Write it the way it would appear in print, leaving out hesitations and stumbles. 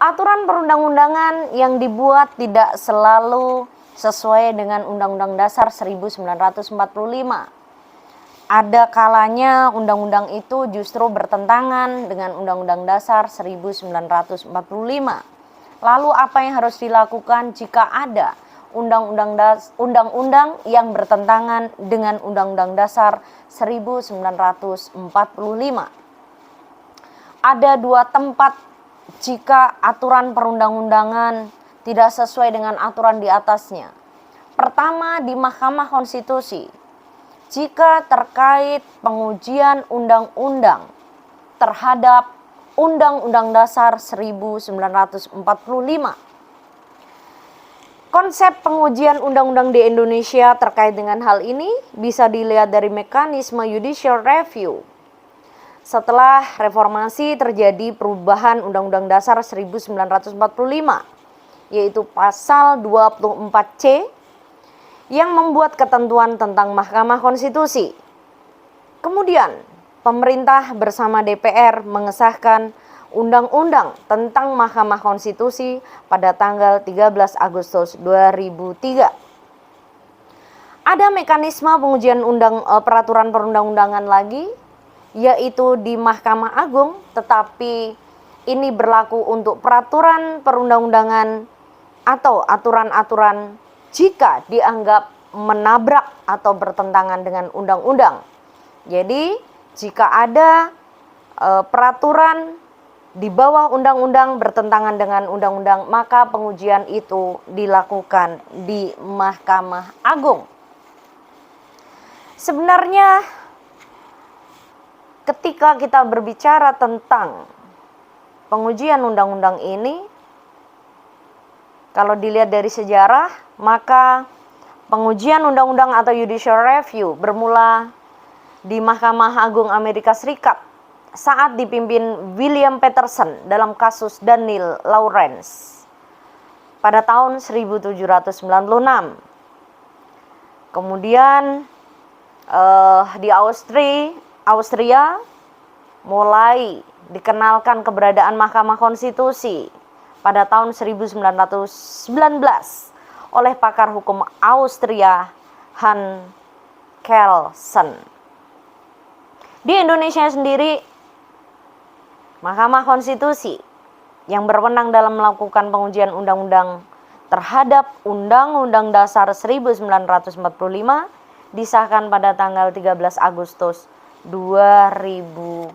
Aturan perundang-undangan yang dibuat tidak selalu sesuai dengan Undang-Undang Dasar 1945. Ada kalanya undang-undang itu justru bertentangan dengan Undang-Undang Dasar 1945. Lalu apa yang harus dilakukan jika ada undang-undang yang bertentangan dengan Undang-Undang Dasar 1945? Ada dua tempat jika aturan perundang-undangan tidak sesuai dengan aturan di atasnya. Pertama, di Mahkamah Konstitusi. Jika terkait pengujian undang-undang terhadap Undang-Undang Dasar 1945. Konsep pengujian undang-undang di Indonesia terkait dengan hal ini bisa dilihat dari mekanisme judicial review. Setelah reformasi terjadi perubahan Undang-Undang Dasar 1945, yaitu pasal 24C yang membuat ketentuan tentang Mahkamah Konstitusi. Kemudian, pemerintah bersama DPR mengesahkan Undang-Undang tentang Mahkamah Konstitusi pada tanggal 13 Agustus 2003. Ada mekanisme pengujian peraturan perundang-undangan lagi, yaitu di Mahkamah Agung, tetapi ini berlaku untuk peraturan perundang-undangan atau aturan-aturan jika dianggap menabrak atau bertentangan dengan undang-undang. Jadi, jika ada peraturan di bawah undang-undang bertentangan dengan undang-undang, maka pengujian itu dilakukan di Mahkamah Agung. Sebenarnya, ketika kita berbicara tentang pengujian undang-undang ini, kalau dilihat dari sejarah, maka pengujian undang-undang atau judicial review bermula di Mahkamah Agung Amerika Serikat saat dipimpin William Patterson dalam kasus Daniel Lawrence pada tahun 1796. Kemudian di Austria mulai dikenalkan keberadaan Mahkamah Konstitusi pada tahun 1919 oleh pakar hukum Austria Hans Kelsen. Di Indonesia sendiri, Mahkamah Konstitusi yang berwenang dalam melakukan pengujian undang-undang terhadap Undang-Undang Dasar 1945 disahkan pada tanggal 13 Agustus 2003.